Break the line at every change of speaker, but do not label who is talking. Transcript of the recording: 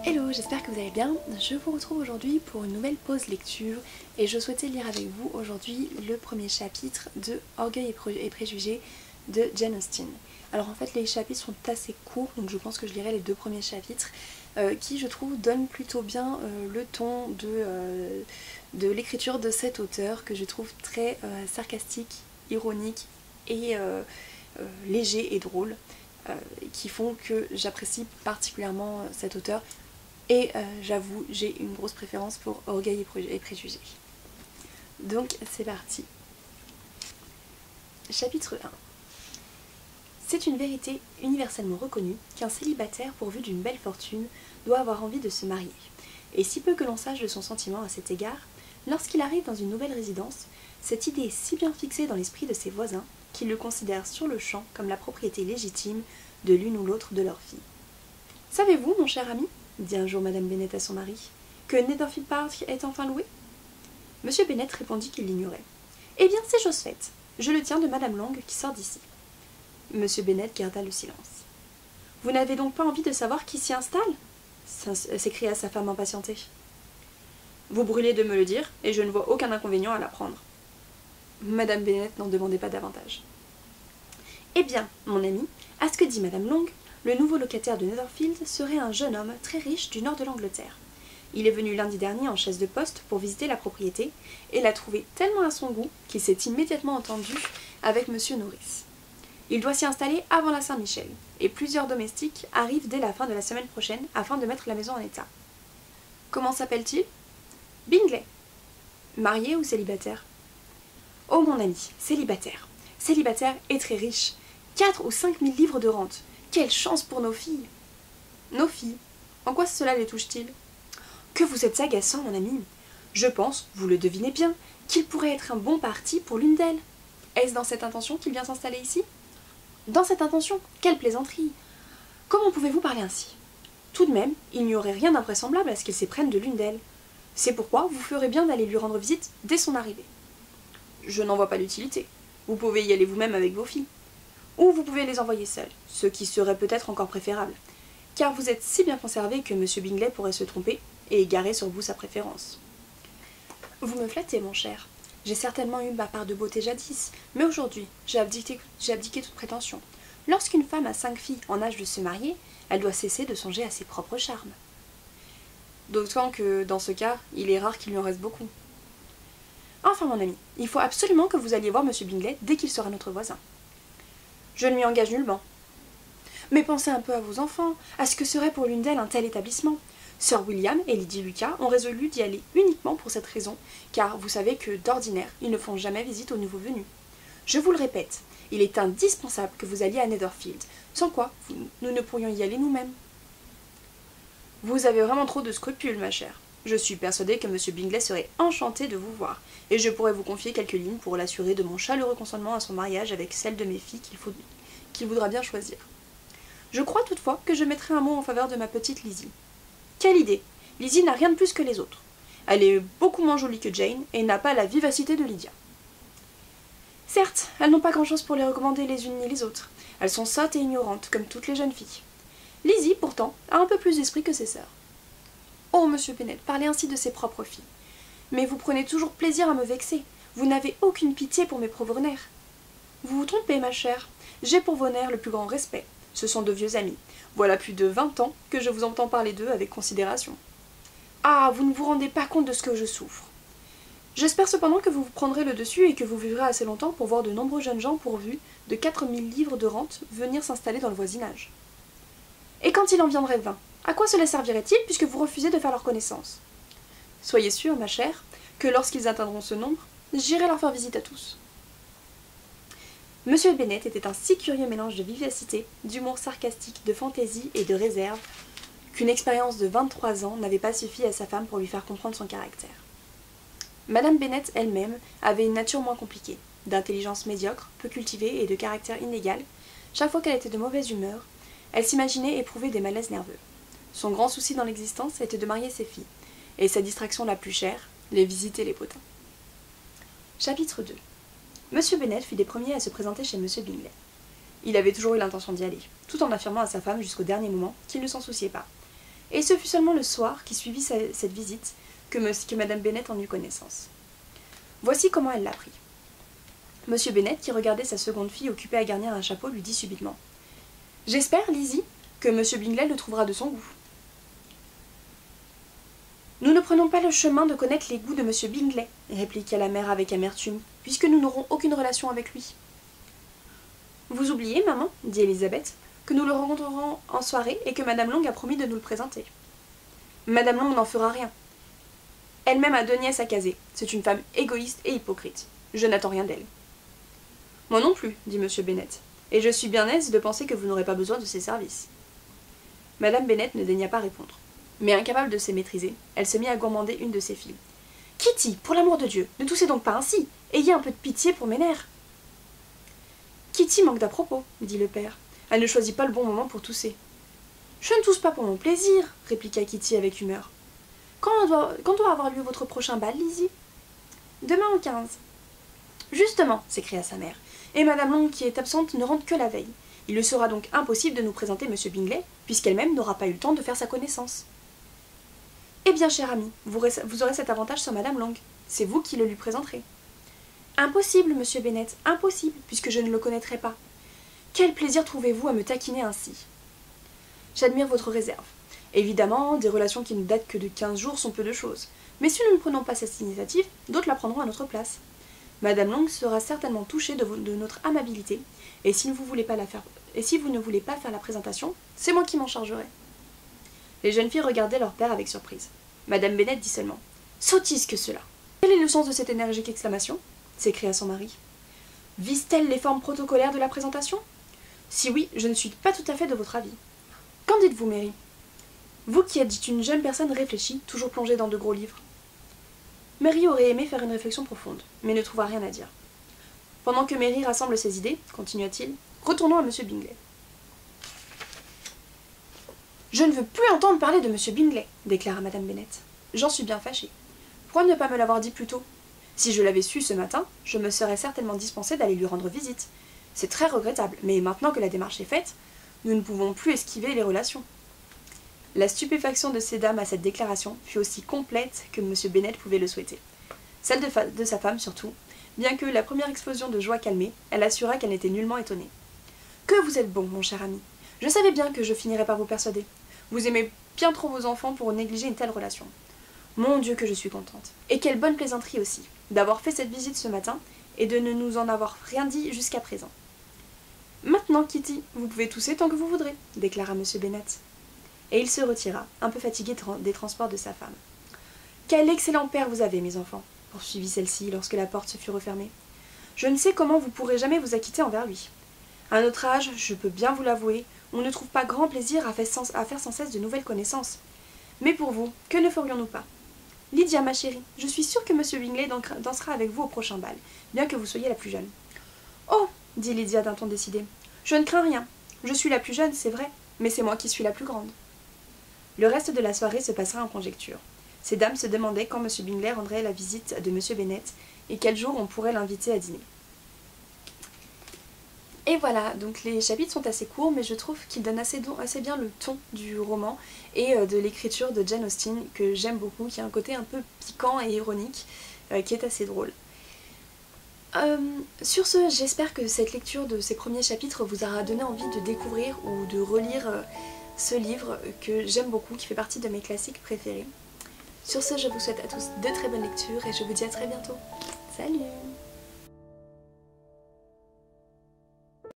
Hello, j'espère que vous allez bien. Je vous retrouve aujourd'hui pour une nouvelle pause lecture et je souhaitais lire avec vous aujourd'hui le premier chapitre de Orgueil et préjugés de Jane Austen. Alors en fait les chapitres sont assez courts, donc je pense que je lirai les deux premiers chapitres qui je trouve donnent plutôt bien le ton de l'écriture de cet auteur que je trouve très sarcastique, ironique et léger et drôle. Qui font que j'apprécie particulièrement cet auteur et j'avoue j'ai une grosse préférence pour Orgueil et préjugés. Donc c'est parti. Chapitre 1. C'est une vérité universellement reconnue qu'un célibataire pourvu d'une belle fortune doit avoir envie de se marier, et si peu que l'on sache de son sentiment à cet égard, lorsqu'il arrive dans une nouvelle résidence, cette idée est si bien fixée dans l'esprit de ses voisins qu'ils le considèrent sur le champ comme la propriété légitime de l'une ou l'autre de leur fille. « Savez-vous, mon cher ami, dit un jour Madame Bennet à son mari, que Netherfield Park est enfin loué ?» Monsieur Bennet répondit qu'il l'ignorait. « Eh bien, c'est chose faite. Je le tiens de Madame Long qui sort d'ici. » Monsieur Bennet garda le silence. « Vous n'avez donc pas envie de savoir qui s'y installe ?» s'écria sa femme impatientée. « Vous brûlez de me le dire, et je ne vois aucun inconvénient à l'apprendre. » Madame Bennet n'en demandait pas davantage. « Eh bien, mon ami, à ce que dit Madame Long, le nouveau locataire de Netherfield serait un jeune homme très riche du nord de l'Angleterre. Il est venu lundi dernier en chaise de poste pour visiter la propriété et l'a trouvé tellement à son goût qu'il s'est immédiatement entendu avec Monsieur Norris. Il doit s'y installer avant la Saint-Michel, et plusieurs domestiques arrivent dès la fin de la semaine prochaine afin de mettre la maison en état. Comment s'appelle-t-il ? Bingley. Marié ou célibataire ? Oh mon ami, célibataire. Célibataire et très riche. 4 ou 5 000 livres de rente. Quelle chance pour nos filles. Nos filles ? En quoi cela les touche-t-il ? Que vous êtes agaçant, mon ami. Je pense, vous le devinez bien, qu'il pourrait être un bon parti pour l'une d'elles. Est-ce dans cette intention qu'il vient s'installer ici ? Dans cette intention ? Quelle plaisanterie ! Comment pouvez-vous parler ainsi ? Tout de même, il n'y aurait rien d'invraisemblable à ce qu'il s'éprenne de l'une d'elles. C'est pourquoi vous ferez bien d'aller lui rendre visite dès son arrivée. Je n'en vois pas l'utilité. Vous pouvez y aller vous-même avec vos filles. Ou vous pouvez les envoyer seules, ce qui serait peut-être encore préférable, car vous êtes si bien conservé que M. Bingley pourrait se tromper et égarer sur vous sa préférence. Vous me flattez, mon cher. J'ai certainement eu ma part de beauté jadis, mais aujourd'hui, j'ai abdiqué toute prétention. Lorsqu'une femme a 5 filles en âge de se marier, elle doit cesser de songer à ses propres charmes. D'autant que, dans ce cas, il est rare qu'il lui en reste beaucoup. Enfin, mon ami, il faut absolument que vous alliez voir M. Bingley dès qu'il sera notre voisin. Je ne m'y engage nullement. Mais pensez un peu à vos enfants, à ce que serait pour l'une d'elles un tel établissement. Sir William et Lady Lucas ont résolu d'y aller uniquement pour cette raison, car vous savez que, d'ordinaire, ils ne font jamais visite aux nouveaux venus. Je vous le répète, il est indispensable que vous alliez à Netherfield, sans quoi nous ne pourrions y aller nous-mêmes. Vous avez vraiment trop de scrupules, ma chère. Je suis persuadée que M. Bingley serait enchanté de vous voir, et je pourrais vous confier quelques lignes pour l'assurer de mon chaleureux consentement à son mariage avec celle de mes filles qu'il voudra bien choisir. Je crois toutefois que je mettrai un mot en faveur de ma petite Lizzie. Quelle idée! Lizzie n'a rien de plus que les autres. Elle est beaucoup moins jolie que Jane, et n'a pas la vivacité de Lydia. Certes, elles n'ont pas grand-chose pour les recommander les unes ni les autres. Elles sont sottes et ignorantes, comme toutes les jeunes filles. Lizzie, pourtant, a un peu plus d'esprit que ses sœurs. Oh, monsieur Bennet, parlez ainsi de ses propres filles. Mais vous prenez toujours plaisir à me vexer. Vous n'avez aucune pitié pour mes pauvres nerfs. Vous vous trompez, ma chère. J'ai pour vos nerfs le plus grand respect. Ce sont de vieux amis. Voilà plus de 20 ans que je vous entends parler d'eux avec considération. Ah, vous ne vous rendez pas compte de ce que je souffre. J'espère cependant que vous prendrez le dessus et que vous vivrez assez longtemps pour voir de nombreux jeunes gens pourvus de 4 000 livres de rente venir s'installer dans le voisinage. Et quand il en viendrait 20, à quoi cela servirait-il puisque vous refusez de faire leur connaissance? Soyez sûre, ma chère, que lorsqu'ils atteindront ce nombre, j'irai leur faire visite à tous. Monsieur Bennet était un si curieux mélange de vivacité, d'humour sarcastique, de fantaisie et de réserve, qu'une expérience de 23 ans n'avait pas suffi à sa femme pour lui faire comprendre son caractère. Madame Bennet elle-même avait une nature moins compliquée, d'intelligence médiocre, peu cultivée et de caractère inégal. Chaque fois qu'elle était de mauvaise humeur, elle s'imaginait éprouver des malaises nerveux. Son grand souci dans l'existence était de marier ses filles, et sa distraction la plus chère, les visites et les potins. Chapitre 2. Monsieur Bennet fut des premiers à se présenter chez Monsieur Bingley. Il avait toujours eu l'intention d'y aller, tout en affirmant à sa femme jusqu'au dernier moment qu'il ne s'en souciait pas, et ce fut seulement le soir qui suivit cette visite que Madame Bennet en eut connaissance. Voici comment elle l'apprit. Monsieur Bennet, qui regardait sa seconde fille occupée à garnir un chapeau, lui dit subitement « J'espère, Lizzie, que Monsieur Bingley le trouvera de son goût. » « Nous ne prenons pas le chemin de connaître les goûts de Monsieur Bingley, répliqua la mère avec amertume, puisque nous n'aurons aucune relation avec lui. Vous oubliez, maman, dit Elisabeth, que nous le rencontrerons en soirée et que Madame Long a promis de nous le présenter. Madame Long n'en fera rien. Elle-même a deux nièces à caser. C'est une femme égoïste et hypocrite. Je n'attends rien d'elle. Moi non plus, dit Monsieur Bennet, et je suis bien aise de penser que vous n'aurez pas besoin de ses services. Madame Bennet ne daigna pas répondre. Mais incapable de se maîtriser, elle se mit à gourmander une de ses filles. « Kitty, pour l'amour de Dieu, ne toussez donc pas ainsi. Ayez un peu de pitié pour mes nerfs. »« Kitty manque d'à propos, dit le père. Elle ne choisit pas le bon moment pour tousser. »« Je ne tousse pas pour mon plaisir, répliqua Kitty avec humeur. Quand doit avoir lieu votre prochain bal, Lizzie ? Demain au 15. Justement, s'écria sa mère, et Madame Long, qui est absente, ne rentre que la veille. Il lui sera donc impossible de nous présenter Monsieur Bingley, puisqu'elle-même n'aura pas eu le temps de faire sa connaissance. Eh bien, cher ami, vous aurez cet avantage sur Madame Long. C'est vous qui le lui présenterez. Impossible, Monsieur Bennet, impossible, puisque je ne le connaîtrai pas. Quel plaisir trouvez-vous à me taquiner ainsi? J'admire votre réserve. Évidemment, des relations qui ne datent que de 15 jours sont peu de choses. Mais si nous ne prenons pas cette initiative, d'autres la prendront à notre place. Madame Long sera certainement touchée de notre amabilité, et si vous ne voulez pas faire la présentation, c'est moi qui m'en chargerai. Les jeunes filles regardaient leur père avec surprise. Madame Bennet dit seulement « Sottise que cela !»« Quel est le sens de cette énergique exclamation ?» s'écria son mari. « Vise-t-elle les formes protocolaires de la présentation ? Si oui, je ne suis pas tout à fait de votre avis. Qu'en dites-vous, Mary ? Vous qui êtes une jeune personne réfléchie, toujours plongée dans de gros livres. » Mary aurait aimé faire une réflexion profonde, mais ne trouva rien à dire. « Pendant que Mary rassemble ses idées, continua-t-il, retournons à Monsieur Bingley. » « Je ne veux plus entendre parler de Monsieur Bingley, déclara Madame Bennet. J'en suis bien fâchée. Pourquoi ne pas me l'avoir dit plus tôt? Si je l'avais su ce matin, je me serais certainement dispensée d'aller lui rendre visite. C'est très regrettable, mais maintenant que la démarche est faite, nous ne pouvons plus esquiver les relations. » La stupéfaction de ces dames à cette déclaration fut aussi complète que Monsieur Bennet pouvait le souhaiter. Celle de sa femme surtout, bien que la première explosion de joie calmée, elle assura qu'elle n'était nullement étonnée. « Que vous êtes bon, mon cher ami. Je savais bien que je finirais par vous persuader. Vous aimez bien trop vos enfants pour négliger une telle relation. Mon Dieu que je suis contente. Et quelle bonne plaisanterie aussi, d'avoir fait cette visite ce matin et de ne nous en avoir rien dit jusqu'à présent. Maintenant, Kitty, vous pouvez tousser tant que vous voudrez, déclara Monsieur Bennet. Et il se retira, un peu fatigué des transports de sa femme. Quel excellent père vous avez, mes enfants, poursuivit celle-ci lorsque la porte se fut refermée. Je ne sais comment vous pourrez jamais vous acquitter envers lui. À notre âge, je peux bien vous l'avouer, on ne trouve pas grand plaisir à faire sans cesse de nouvelles connaissances. Mais pour vous, que ne ferions-nous pas? Lydia, ma chérie, je suis sûre que Monsieur Bingley dansera avec vous au prochain bal, bien que vous soyez la plus jeune. Oh, dit Lydia d'un ton décidé, je ne crains rien. Je suis la plus jeune, c'est vrai, mais c'est moi qui suis la plus grande. Le reste de la soirée se passa en conjecture. Ces dames se demandaient quand Monsieur Bingley rendrait la visite de Monsieur Bennet et quel jour on pourrait l'inviter à dîner. Et voilà, donc les chapitres sont assez courts, mais je trouve qu'ils donnent assez bien le ton du roman et de l'écriture de Jane Austen, que j'aime beaucoup, qui a un côté un peu piquant et ironique, qui est assez drôle. Sur ce, j'espère que cette lecture de ces premiers chapitres vous aura donné envie de découvrir ou de relire ce livre que j'aime beaucoup, qui fait partie de mes classiques préférés. Sur ce, je vous souhaite à tous de très bonnes lectures et je vous dis à très bientôt. Salut!